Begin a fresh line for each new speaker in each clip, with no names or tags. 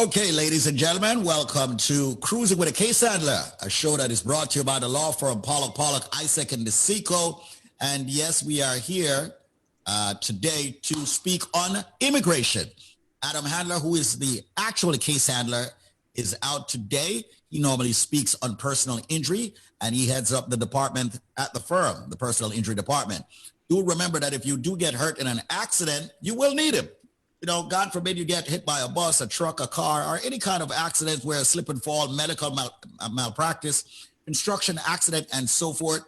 Okay, ladies and gentlemen, welcome to Cruising with a Case Handler, a show that is brought to you by the law firm Pollack, Isaac, and DeSico. And yes, we are here today to speak on immigration. Adam Handler, who is the actual case handler, is out today. He normally speaks on personal injury, and he heads up the department at the firm, the personal injury department. Do remember that if you do get hurt in an accident, you will need him. You know, God forbid you get hit by a bus, a truck, a car, or any kind of accident where a slip and fall, medical malpractice, construction accident, and so forth.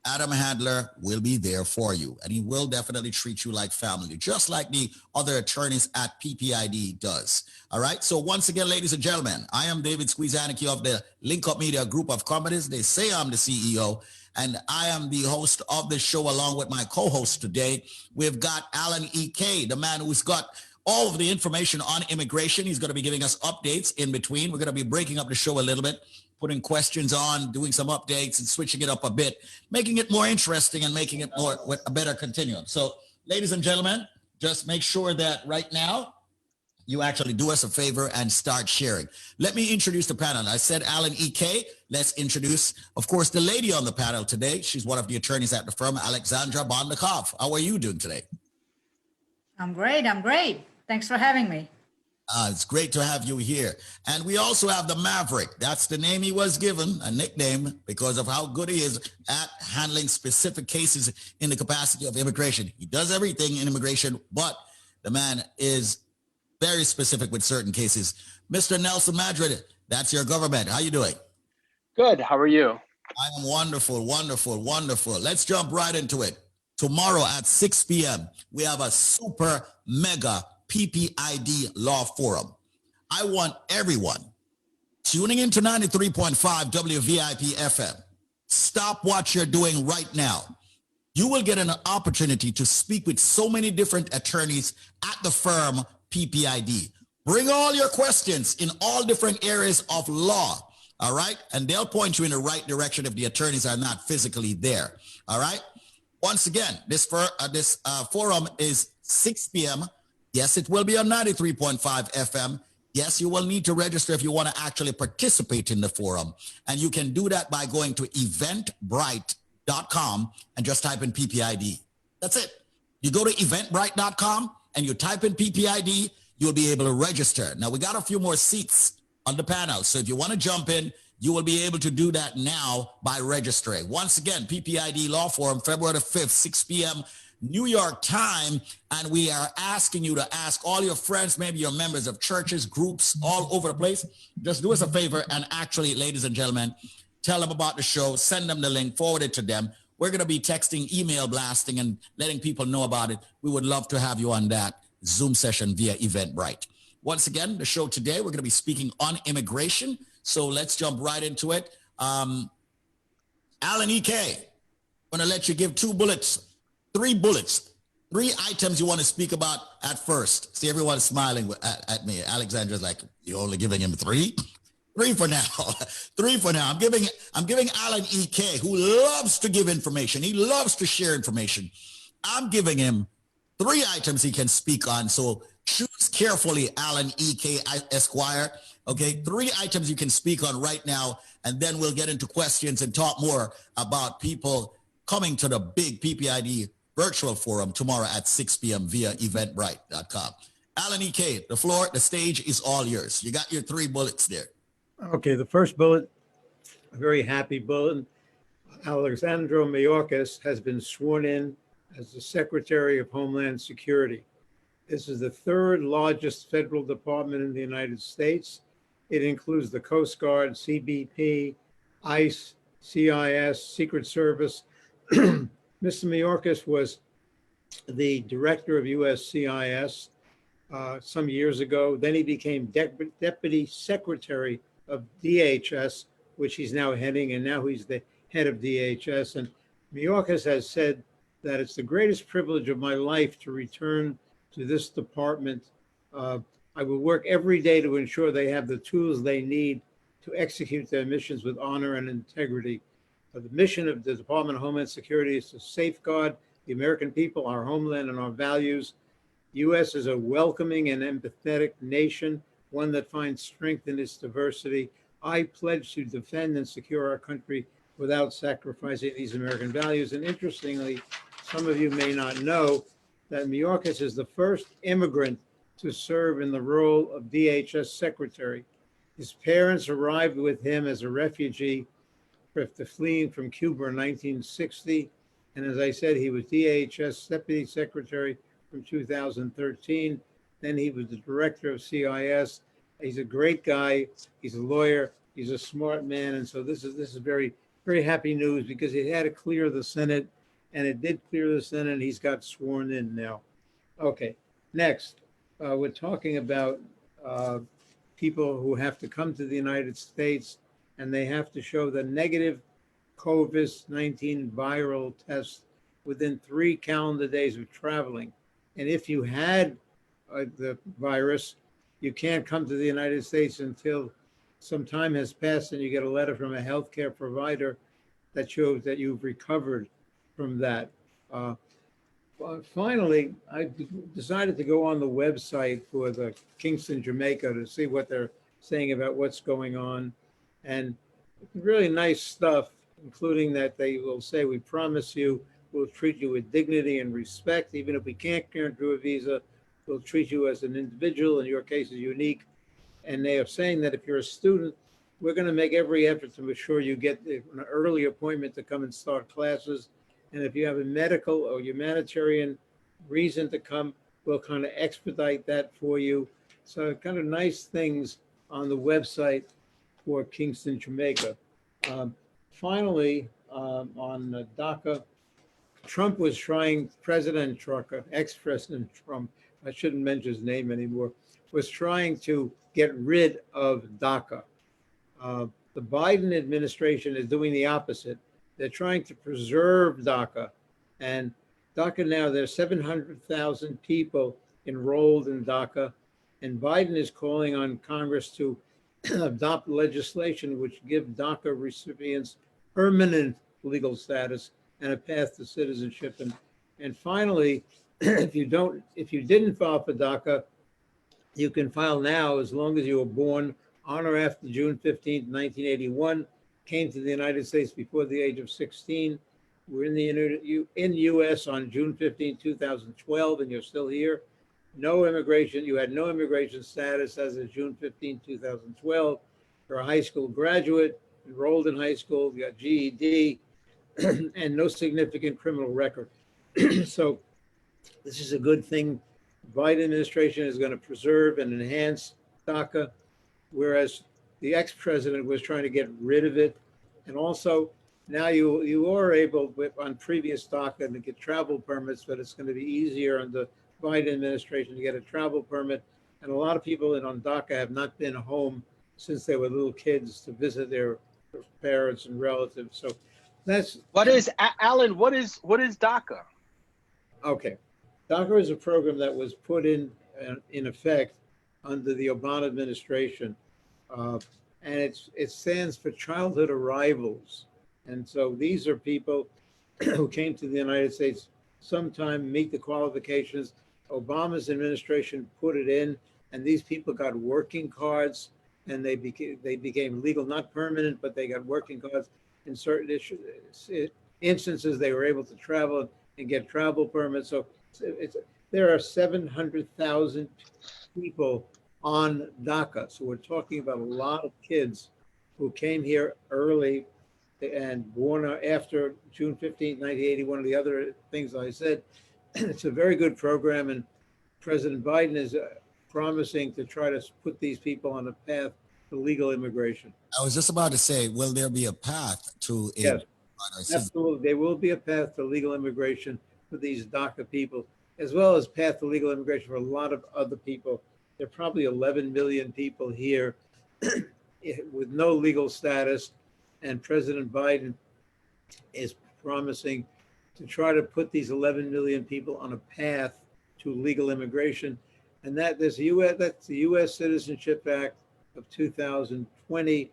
Adam Handler will be there for you, and he will definitely treat you like family, just like the other attorneys at PPID does. All right. So once again, ladies and gentlemen, I am David Annakie of the Link Up Media Group of Companies. They say I'm the CEO, and I am the host of the show along with my co-host today. We've got Alan E.K., the man who's got all of the information on immigration. He's going to be giving us updates in between. We're going to be breaking up the show a little bit, putting questions on, doing some updates and switching it up a bit, making it more interesting and making it more with a better continuum. So ladies and gentlemen, just make sure that right now you actually do us a favor and start sharing. Let me introduce the panel. I said Alan E.K. Let's introduce, of course, the lady on the panel today. She's one of the attorneys at the firm, Alexandra Bondakov. How are you doing today?
I'm great. Thanks for having me.
It's great to have you here. And we also have the Maverick. That's the name he was given, a nickname, because of how good he is at handling specific cases in the capacity of immigration. He does everything in immigration, but the man is very specific with certain cases. Mr. Nelson Madrid, that's your government. How you doing?
Good. How are you?
I am wonderful. Let's jump right into it. Tomorrow at 6 p.m., we have a super mega PPID Law Forum. I want everyone tuning into 93.5 WVIP FM. Stop what you're doing right now. You will get an opportunity to speak with so many different attorneys at the firm PPID. Bring all your questions in all different areas of law, all right? And they'll point you in the right direction if the attorneys are not physically there, all right? Once again, this forum is 6 p.m. Yes, it will be on 93.5 FM. Yes, you will need to register if you want to actually participate in the forum. And you can do that by going to eventbrite.com and just type in PPID. That's it. You go to eventbrite.com and you type in PPID, you'll be able to register. Now, we got a few more seats on the panel. So if you want to jump in, you will be able to do that now by registering. Once again, PPID Law Forum, February the 5th, 6 p.m., New York time, and we are asking you to ask all your friends, maybe your members of churches, groups, all over the place. Just do us a favor and actually, ladies and gentlemen, tell them about the show, send them the link, forward it to them. We're going to be texting, email blasting, and letting people know about it. We would love to have you on that Zoom session via Eventbrite. Once again, the show today, we're going to be speaking on immigration. So let's jump right into it. Alan E.K., I'm going to let you give three bullets, three items you want to speak about at first. See, everyone's smiling at me. Alexandra's like, you're only giving him three? Three for now. I'm giving Alan E.K., who loves to give information. He loves to share information. I'm giving him three items he can speak on. So choose carefully, Alan E.K. Esquire. Okay, three items you can speak on right now, and then we'll get into questions and talk more about people coming to the big PPID virtual forum tomorrow at 6 p.m. via eventbrite.com. Alan E.K., the stage is all yours. You got your three bullets there.
Okay, the first bullet, a very happy bullet. Alexandro Mayorkas has been sworn in as the Secretary of Homeland Security. This is the third largest federal department in the United States. It includes the Coast Guard, CBP, ICE, CIS, Secret Service. Mr. Mayorkas was the director of USCIS some years ago. Then he became Deputy Secretary of DHS, which he's now heading, and now he's the head of DHS. And Mayorkas has said that it's the greatest privilege of my life to return to this department. I will work every day to ensure they have the tools they need to execute their missions with honor and integrity. The mission of the Department of Homeland Security is to safeguard the American people, our homeland, and our values. The U.S. is a welcoming and empathetic nation, one that finds strength in its diversity. I pledge to defend and secure our country without sacrificing these American values. And interestingly, some of you may not know that Mayorkas is the first immigrant to serve in the role of DHS secretary. His parents arrived with him as a refugee after fleeing from Cuba in 1960. And as I said, he was DHS deputy secretary from 2013. Then he was the director of CIS. He's a great guy. He's a lawyer. He's a smart man. And so this is very, very happy news because it had to clear the Senate, and it did clear the Senate. He's got sworn in now. Okay, next, we're talking about people who have to come to the United States, and they have to show the negative COVID-19 viral test within 3 calendar days of traveling. And if you had the virus, you can't come to the United States until some time has passed and you get a letter from a healthcare provider that shows that you've recovered from that. Finally, I decided to go on the website for the Kingston, Jamaica to see what they're saying about what's going on. And really nice stuff, including that they will say, we promise you, we'll treat you with dignity and respect. Even if we can't grant you a visa, we'll treat you as an individual. In your case, is unique. And they are saying that if you're a student, we're going to make every effort to ensure you get an early appointment to come and start classes. And if you have a medical or humanitarian reason to come, we'll kind of expedite that for you. So kind of nice things on the website for Kingston, Jamaica. Finally, on DACA, Trump was trying, President Trump, ex-President Trump, I shouldn't mention his name anymore, was trying to get rid of DACA. The Biden administration is doing the opposite. They're trying to preserve DACA. And DACA now, there's 700,000 people enrolled in DACA. And Biden is calling on Congress to adopt legislation which give DACA recipients permanent legal status and a path to citizenship. And finally, if you didn't file for DACA, you can file now as long as you were born on or after June 15th, 1981, came to the United States before the age of 16, were in the U.S. on June 15, 2012, and you're still here. No immigration, you had no immigration status as of June 15, 2012. You're a high school graduate, enrolled in high school, you got GED, and no significant criminal record. So this is a good thing. The Biden administration is going to preserve and enhance DACA, whereas the ex-president was trying to get rid of it. And also, now you are able, on previous DACA, to get travel permits, but it's going to be easier on the Biden administration to get a travel permit. And a lot of people on DACA have not been home since they were little kids to visit their parents and relatives. So that's
Alan, what is DACA?
okay. DACA is a program that was put in effect under the Obama administration, and it stands for childhood arrivals. And so these are people who came to the United States sometime, meet the qualifications. Obama's administration put it in, and these people got working cards, and they became legal, not permanent, but they got working cards. In certain instances, they were able to travel and get travel permits. So there are 700,000 people on DACA. So we're talking about a lot of kids who came here early and born after June 15, 1981. One of the other things I said, it's a very good program, and President Biden is promising to try to put these people on a path to legal immigration.
I was just about to say, will there be a path to it?
Yes, absolutely. There will be a path to legal immigration for these DACA people, as well as path to legal immigration for a lot of other people. There are probably 11 million people here with no legal status, and President Biden is promising to try to put these 11 million people on a path to legal immigration. And that's the U.S. Citizenship Act of 2020,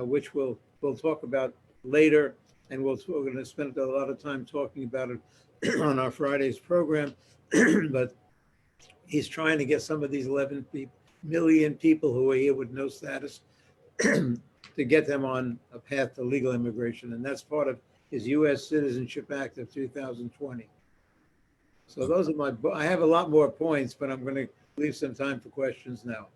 which we'll talk about later, and we're going to spend a lot of time talking about it on our Friday's program. But he's trying to get some of these 11 million people who are here with no status to get them on a path to legal immigration. And that's part of his U.S. Citizenship Act of 2020. So those are I have a lot more points, but I'm going to leave some time for questions now.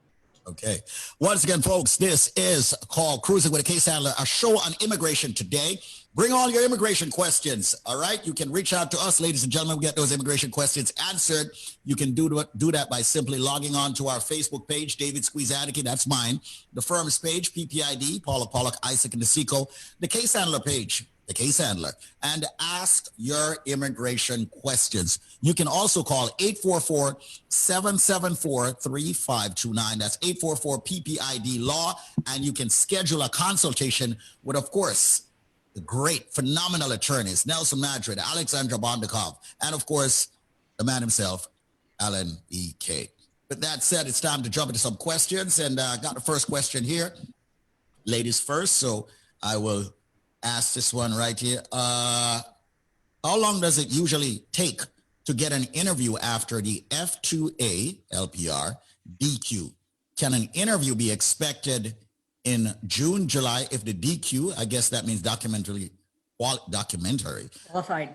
Okay. Once again, folks, this is called Cruising with a Case Handler, a show on immigration today. Bring all your immigration questions, all right? You can reach out to us, ladies and gentlemen. We get those immigration questions answered. You can do that by simply logging on to our Facebook page, David Squeeze Annakie, that's mine. The firm's page, PPID, Pollack, Isaac, and DeSico. The Case Handler page, the Case Handler, and ask your immigration questions. You can also call 844-774-3529. That's 844-PPID-LAW, and you can schedule a consultation with, of course, the great, phenomenal attorneys, Nelson Madrid, Alexandra Bondakov, and of course, the man himself, Alan E. K. With that said, it's time to jump into some questions, and I got the first question here. Ladies first, so I will ask this one right here. How long does it usually take to get an interview after the F2A LPR DQ? Can an interview be expected in June, July, if the DQ, I guess that means documentary
Qualified.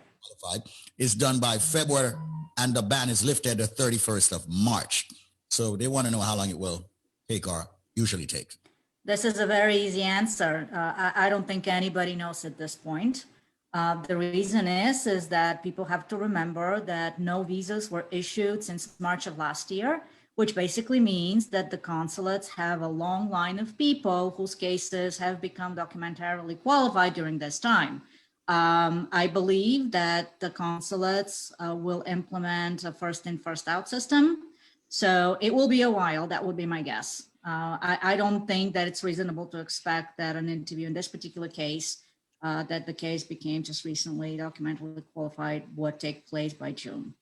is done by February and the ban is lifted the 31st of March? So they want to know how long it will take or usually take.
This is a very easy answer. I don't think anybody knows at this point. The reason is that people have to remember that no visas were issued since March of last year, which basically means that the consulates have a long line of people whose cases have become documentarily qualified during this time. I believe that the consulates will implement a first in, first out system. So it will be a while. That would be my guess. I don't think that it's reasonable to expect that an interview in this particular case, that the case became just recently documentarily qualified, would take place by June.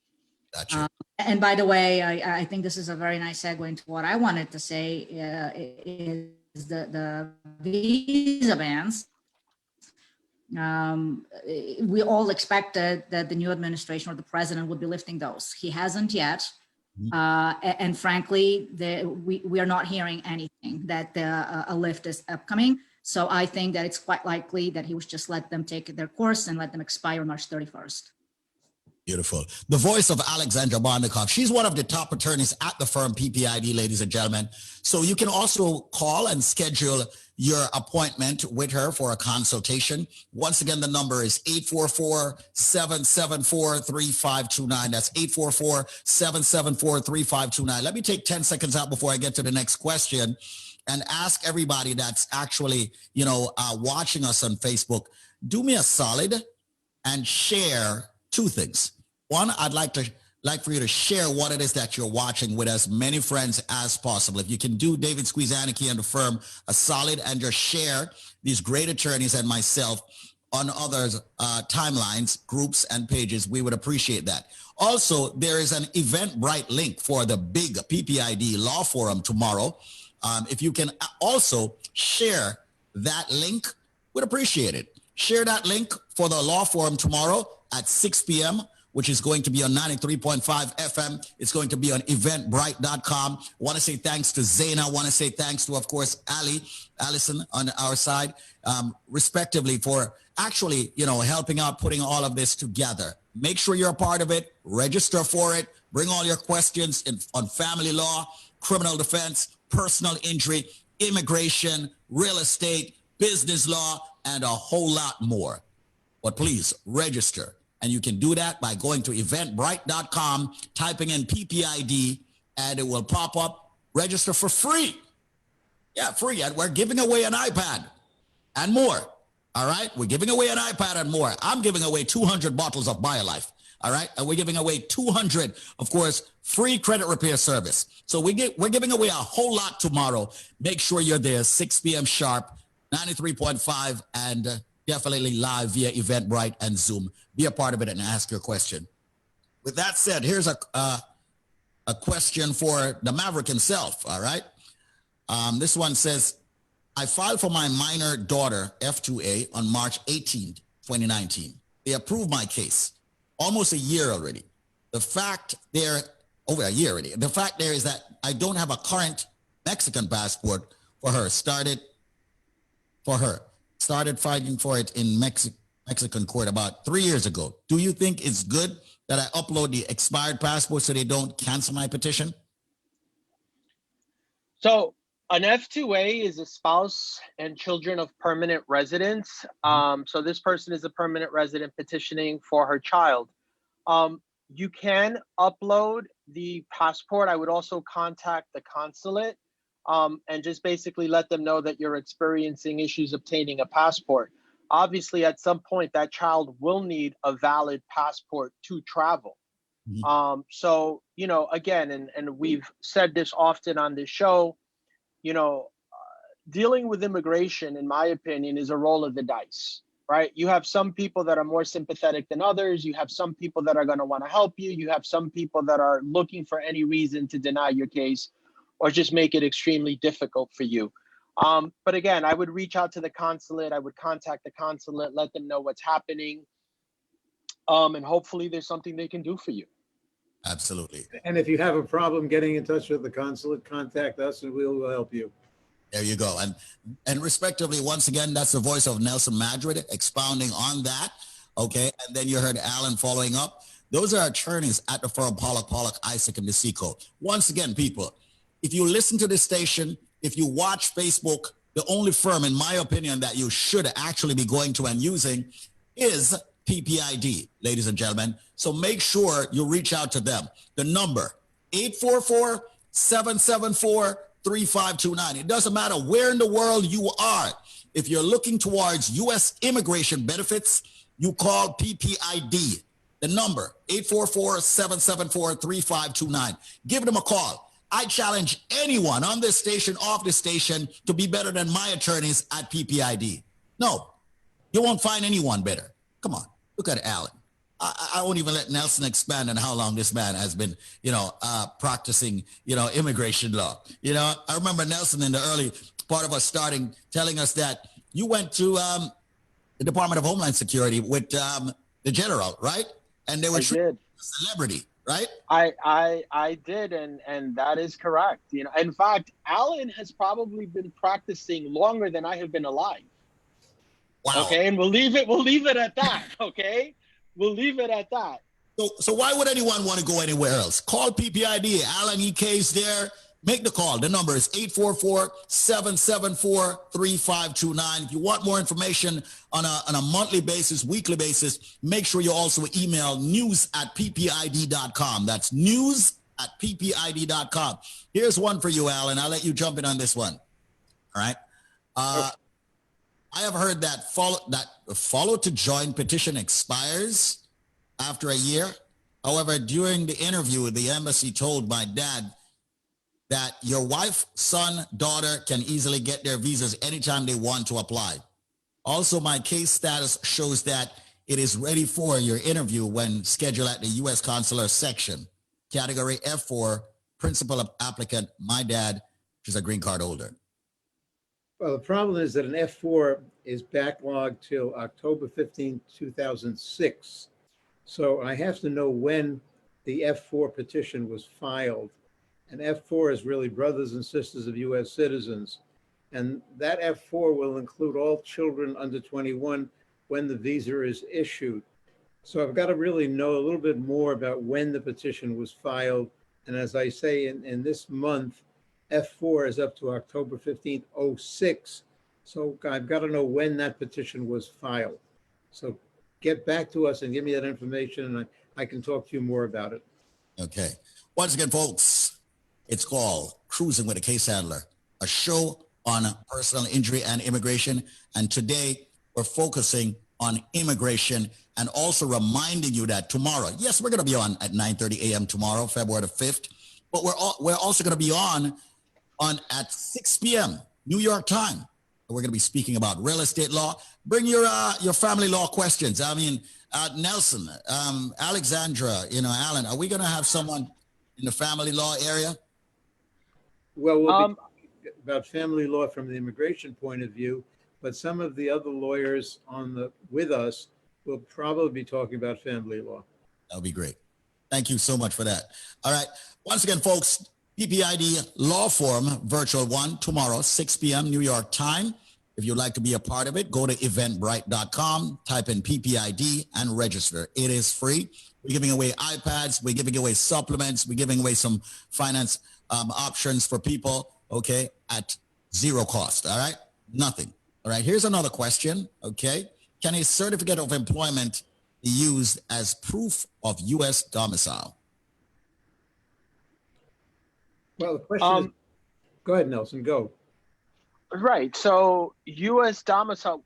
Gotcha.
And by the way, I think this is a very nice segue into what I wanted to say is the visa bans. We all expected that the new administration or the president would be lifting those. He hasn't yet. And frankly, we are not hearing anything that a lift is upcoming. So I think that it's quite likely that he was just let them take their course and let them expire March 31st.
Beautiful. The voice of Alexandra Bondakov. She's one of the top attorneys at the firm PPID, ladies and gentlemen. So you can also call and schedule your appointment with her for a consultation. Once again, the number is 844-774-3529. That's 844-774-3529. Let me take 10 seconds out before I get to the next question and ask everybody that's actually, watching us on Facebook, do me a solid and share two things. One, I'd like for you to share what it is that you're watching with as many friends as possible. If you can do David Squeeze Annakie and the firm a solid and just share these great attorneys and myself on others' timelines, groups, and pages, we would appreciate that. Also, there is an Eventbrite link for the big PPID Law Forum tomorrow. If you can also share that link, we'd appreciate it. Share that link for the Law Forum tomorrow at 6 p.m., which is going to be on 93.5 FM. It's going to be on eventbrite.com. I want to say thanks to Zaina. I want to say thanks to, of course, Allison on our side, respectively, for actually, helping out, putting all of this together. Make sure you're a part of it. Register for it. Bring all your questions on family law, criminal defense, personal injury, immigration, real estate, business law, and a whole lot more. But please register. And you can do that by going to eventbrite.com, typing in PPID, and it will pop up. Register for free. Yeah, free. And we're giving away an iPad and more. All right? We're giving away an iPad and more. I'm giving away 200 bottles of BioLife. All right? And we're giving away 200, of course, free credit repair service. So we're giving away a whole lot tomorrow. Make sure you're there, 6 p.m. sharp, 93.5, and definitely live via Eventbrite and Zoom. Be a part of it and ask your question. With that said, here's a question for the Maverick himself, all right? This one says, I filed for my minor daughter, F2A, on March 18, 2019. They approved my case. Almost a year already. Over a year already. The fact there is that I don't have a current Mexican passport for her. Started fighting for it in Mexican court about 3 years ago. Do you think it's good that I upload the expired passport so they don't cancel my petition?
So an F2A is a spouse and children of permanent residents. So this person is a permanent resident petitioning for her child. You can upload the passport. I would also contact the consulate and just basically let them know that you're experiencing issues obtaining a passport. Obviously, at some point, that child will need a valid passport to travel. So, you know, again, and we've said this often on this show, you know, dealing with immigration, in my opinion, is a roll of the dice, right? You have some people that are more sympathetic than others. You have some people that are going to want to help you. You have some people that are looking for any reason to deny your case or just make it extremely difficult for you. But again, I would reach out to the consulate. I would contact the consulate, let them know what's happening. And hopefully there's something they can do for you.
Absolutely.
And if you have a problem getting in touch with the consulate, contact us and we'll help you.
There you go. And respectively, once again, that's the voice of Nelson Madrid expounding on that. Okay. And then you heard Alan following up. Those are attorneys at the firm Pollack, Isaac, and DeSico. Once again, people, if you listen to this station, if you watch Facebook, the only firm, in my opinion, that you should actually be going to and using is PPID, ladies and gentlemen. So make sure you reach out to them. The number, 844-774-3529. It doesn't matter where in the world you are. If you're looking towards U.S. immigration benefits, you call PPID. The number, 844-774-3529. Give them a call. I challenge anyone on this station, off this station, to be better than my attorneys at PPID. No, you won't find anyone better. Come on, look at Alan. I won't even let Nelson expand on how long this man has been, practicing, immigration law. I remember Nelson in the early part of us starting telling us that you went to the Department of Homeland Security with the general, right? And they were a celebrity. Right?
I did, and that is correct. In fact, Alan has probably been practicing longer than I have been alive.
Wow.
Okay, and we'll leave it at that. Okay, we'll leave it at that.
So why would anyone want to go anywhere else? Call PPID. Alan EK's there. Make the call. The number is 844-774-3529. If you want more information on a monthly basis, weekly basis, make sure you also email news@ppid.com. That's news@ppid.com. Here's one for you, Alan. I'll let you jump in on this one. All right. I have heard that follow to join petition expires after a year. However, during the interview, the embassy told my dad that your wife, son, daughter can easily get their visas anytime they want to apply. Also, my case status shows that it is ready for your interview when scheduled at the U.S. Consular section. Category F4, principal applicant, my dad, which is a green card holder.
Well, the problem is that an F4 is backlogged till October 15, 2006. So I have to know when the F4 petition was filed. And F4 is really brothers and sisters of U.S. citizens. And that F4 will include all children under 21 when the visa is issued. So I've got to really know a little bit more about when the petition was filed. And as I say, in this month, F4 is up to October 15th, 06. So I've got to know when that petition was filed. So get back to us and give me that information, and I can talk to you more about it.
Okay. Once again, folks, it's called Cruising with a Case Handler, a show on personal injury and immigration. And today we're focusing on immigration and also reminding you that tomorrow, yes, we're going to be on at 9:30 a.m. tomorrow, February the 5th, but we're also going to be on at 6 p.m. New York time. We're going to be speaking about real estate law. Bring your family law questions. I mean, Nelson, Alexandra, Alan, are we going to have someone in the family law area?
Well, we'll be about family law from the immigration point of view, but some of the other lawyers with us will probably be talking about family law.
That'll be great. Thank you so much for that. All right. Once again, folks, PPID Law Forum Virtual 1 tomorrow, 6 p.m. New York time. If you'd like to be a part of it, go to eventbrite.com, type in PPID and register. It is free. We're giving away iPads. We're giving away supplements. We're giving away some finance options for people, okay, at zero cost, all right? Nothing. All right, here's another question, okay? Can a certificate of employment be used as proof of U.S. domicile?
Well, the question is, go ahead, Nelson, go.
Right. So U.S. domicile,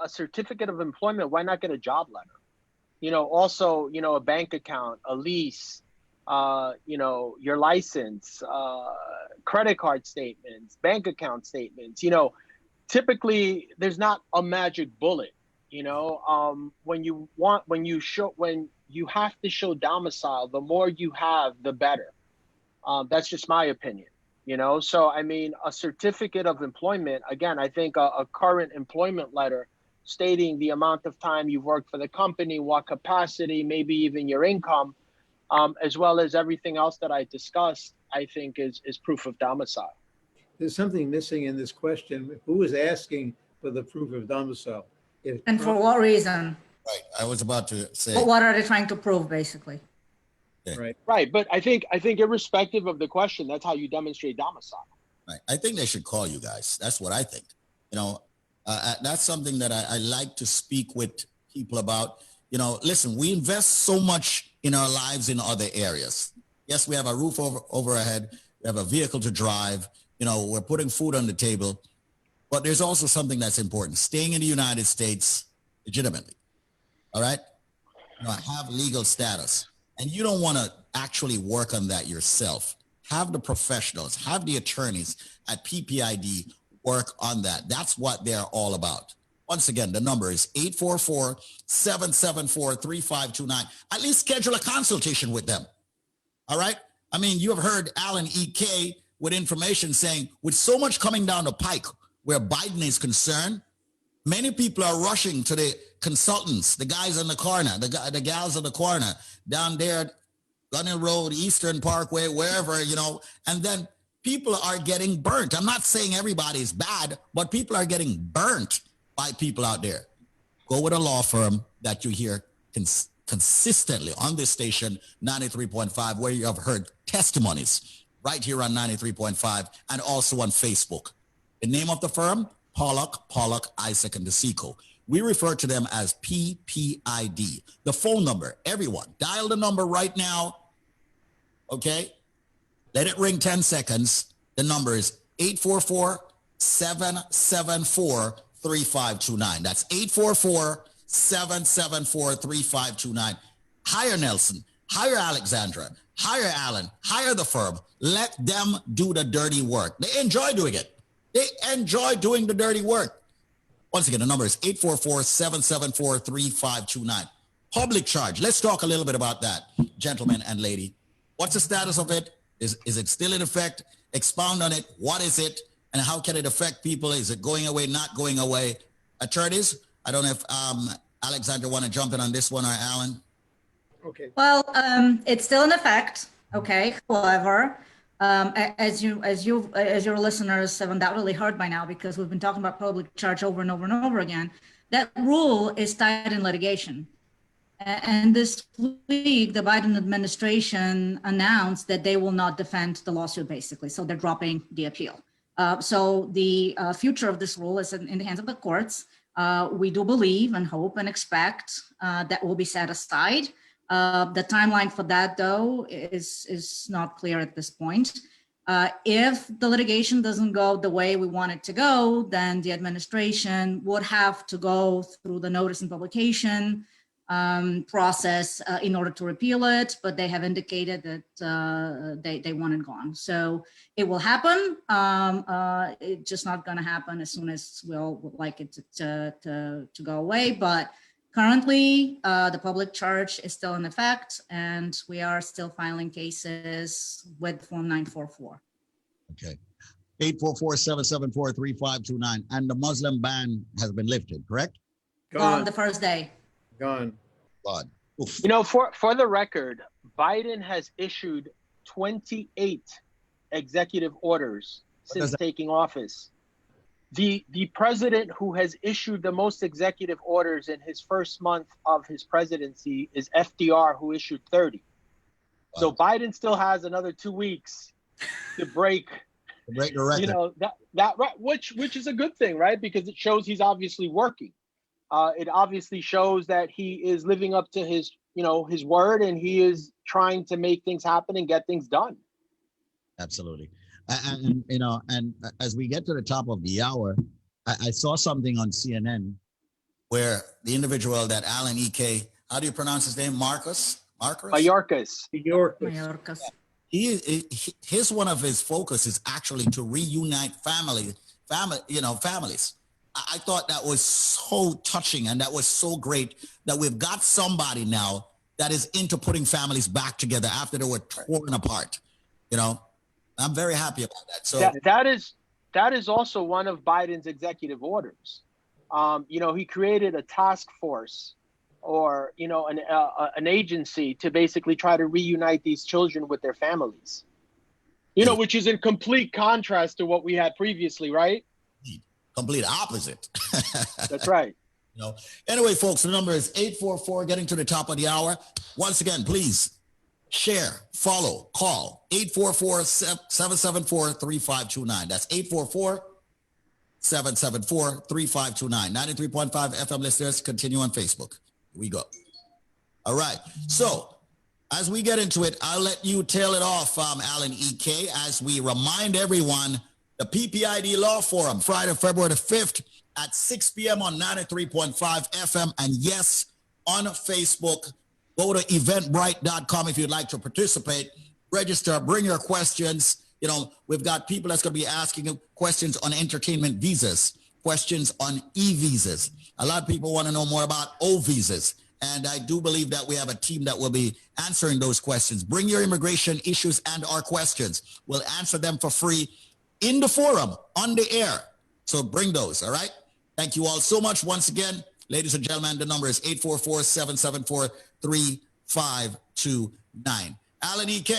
a certificate of employment, why not get a job letter? Also, a bank account, a lease, your license, credit card statements, bank account statements. Typically there's not a magic bullet. When you have to show domicile, the more you have, the better. That's just my opinion. So I mean, a certificate of employment, again, I think a current employment letter stating the amount of time you've worked for the company, what capacity, maybe even your income, as well as everything else that I discussed, I think is proof of domicile.
There's something missing in this question. Who is asking for the proof of domicile?
And for what reason?
Right, I was about to say.
What are they trying to prove, basically?
Right, but I think irrespective of the question, that's how you demonstrate domicile.
Right, I think they should call you guys. That's what I think. That's something that I like to speak with people about. Listen, we invest so much in our lives in other areas. Yes, we have a roof over our head. We have a vehicle to drive. We're putting food on the table. But there's also something that's important. Staying in the United States legitimately. All right? Have legal status. And you don't want to actually work on that yourself. Have the professionals, have the attorneys at PPID work on that. That's what they're all about. Once again, the number is 844-774-3529. At least schedule a consultation with them. All right? I mean, you have heard Alan E.K. with information saying, with so much coming down the pike where Biden is concerned, many people are rushing to the consultants, the guys in the corner, the gals in the corner, down there, Gunny Road, Eastern Parkway, wherever, and then people are getting burnt. I'm not saying everybody's bad, but people are getting burnt by people out there. Go with a law firm that you hear consistently on this station, 93.5, where you have heard testimonies right here on 93.5 and also on Facebook. The name of the firm, Pollack, Isaac, and DeSico. We refer to them as PPID. The phone number, everyone, dial the number right now, okay? Let it ring 10 seconds. The number is 844-774-3529. That's 844-774-3529. Hire Nelson, hire Alexandra, hire Alan, hire the firm. Let them do the dirty work. They enjoy doing it. They enjoy doing the dirty work. Once again, the number is 844-774-3529. Public charge. Let's talk a little bit about that, gentlemen and lady. What's the status of it? Is it still in effect? Expound on it. What is it? And how can it affect people? Is it going away, not going away? Attorneys, I don't know if Alexander want to jump in on this one or Alan.
Okay.
Well, it's still in effect. Okay. However, as your listeners have undoubtedly heard by now, because we've been talking about public charge over and over and over again, that rule is tied in litigation. And this week, the Biden administration announced that they will not defend the lawsuit, basically. So they're dropping the appeal. So the future of this rule is in the hands of the courts. We do believe and hope and expect that will be set aside. The timeline for that, though, is not clear at this point. If the litigation doesn't go the way we want it to go, then the administration would have to go through the notice and publication process in order to repeal it, but they have indicated that they want it gone. So it will happen. It's just not going to happen as soon as we'll like it to go away. But currently, the public charge is still in effect, and we are still filing cases with Form 944.
Okay. 844-774-3529. And the Muslim ban has been lifted, correct?
On the first day.
Gone.
God. Oof.
For the record, Biden has issued 28 executive orders
What does
since taking office. The president who has issued the most executive orders in his first month of his presidency is FDR, who issued 30. So Biden still has another 2 weeks to break
the record?
you know, that right, which is a good thing, right? Because it shows he's obviously working. It obviously shows that he is living up to his, you know, his word, and he is trying to make things happen and get things done.
Absolutely. And you know, and as we get to the top of the hour, I saw something on CNN where the individual that Alan E.K., how do you pronounce his name? Marcus?
Mayorkas.
Mayorkas.
His one of his focus is actually to reunite families. I thought that was so touching, and that was so great that we've got somebody now that is into putting families back together after they were torn apart. You know, I'm very happy about that. So
that is also one of Biden's executive orders. You know, he created a task force, or, you know, an agency to basically try to reunite these children with their families. You know, which is in complete contrast to what we had previously, right?
Complete opposite.
That's right.
You know. Anyway, folks, the number is 844, getting to the top of the hour. Once again, please share, follow, call 844-774-3529. That's 844-774-3529. 93.5 FM listeners, continue on Facebook. Here we go. All right. So as we get into it, I'll let you tail it off, Alan E.K., as we remind everyone the PPID Law Forum, Friday, February the 5th at 6 p.m. on 93.5 FM. And yes, on Facebook, go to eventbrite.com if you'd like to participate. Register, bring your questions. You know, we've got people that's going to be asking questions on entertainment visas, questions on e-visas. A lot of people want to know more about O-visas. And I do believe that we have a team that will be answering those questions. Bring your immigration issues and our questions. We'll answer them for free in the forum, on the air. So bring those, all right? Thank you all so much once again. Ladies and gentlemen, the number is 844-774-3529. Alan E.K.,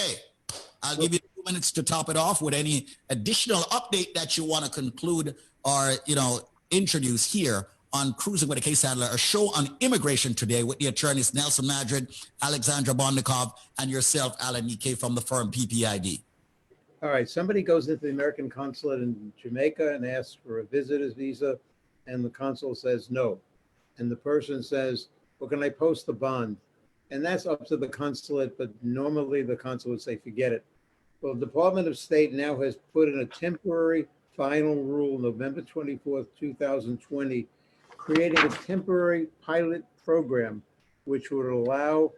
I'll give you 2 minutes to top it off with any additional update that you want to conclude or, you know, introduce here on Cruising with a Case Handler, a show on immigration today with the attorneys Nelson Madrid, Alexandra Bondnikov, and yourself, Alan E.K. from the firm PPID.
All right, somebody goes into the American consulate in Jamaica and asks for a visitor's visa, and the consul says no. And the person says, well, can I post a bond? And that's up to the consulate, but normally the consul would say, forget it. Well, the Department of State now has put in a temporary final rule, November 24th, 2020, creating a temporary pilot program which would allow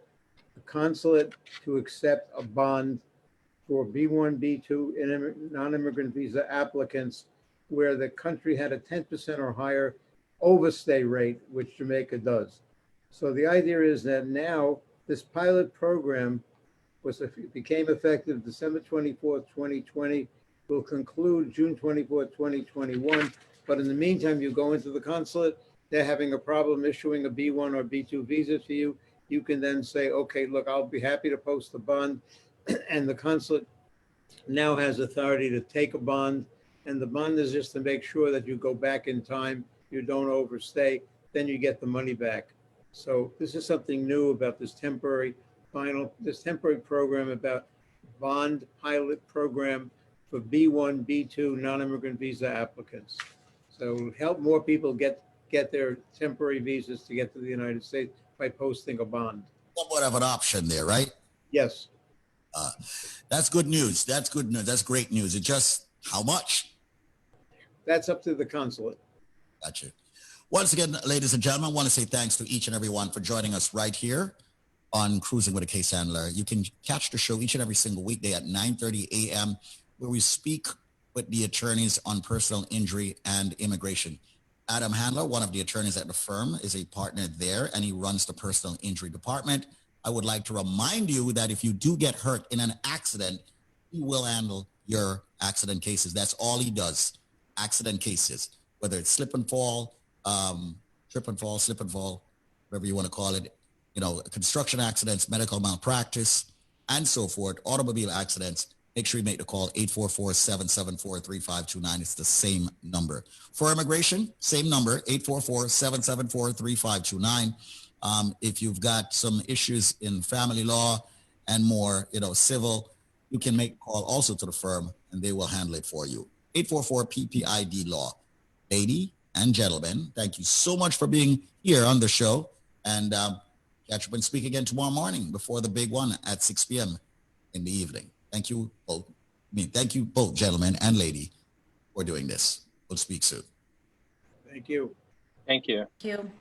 the consulate to accept a bond for B1, B2 non-immigrant visa applicants where the country had a 10% or higher overstay rate, which Jamaica does. So the idea is that now this pilot program became effective December 24th, 2020, will conclude June 24th, 2021. But in the meantime, you go into the consulate, they're having a problem issuing a B1 or B2 visa to you. You can then say, okay, look, I'll be happy to post the bond. And the consulate now has authority to take a bond, and the bond is just to make sure that you go back in time, you don't overstay, then you get the money back. So this is something new about this temporary program about bond pilot program for B1, B2 non-immigrant visa applicants. So help more people get their temporary visas to get to the United States by posting a bond.
Somewhat of an option there, right?
Yes.
That's good news. That's good news. That's great news. It's just how much?
That's up to the consulate.
Gotcha. Once again, ladies and gentlemen, I want to say thanks to each and every one for joining us right here on Cruising with a Case Handler. You can catch the show each and every single weekday at 9:30 a.m. where we speak with the attorneys on personal injury and immigration. Adam Handler, one of the attorneys at the firm, is a partner there, and he runs the personal injury department. I would like to remind you that if you do get hurt in an accident, he will handle your accident cases. That's all he does, accident cases, whether it's slip and fall, trip and fall, slip and fall, whatever you want to call it, you know, construction accidents, medical malpractice, and so forth, automobile accidents. make sure you make the call 844-774-3529. It's the same number. For immigration, same number, 844-774-3529. If you've got some issues in family law and more, civil, you can make a call also to the firm and they will handle it for you. 844-PPID Law. Lady and gentlemen, thank you so much for being here on the show, and catch up and speak again tomorrow morning before the big one at 6 p.m. in the evening. Thank you both. Thank you both, gentlemen and lady, for doing this. We'll speak soon.
Thank you.
Thank you.
Thank you.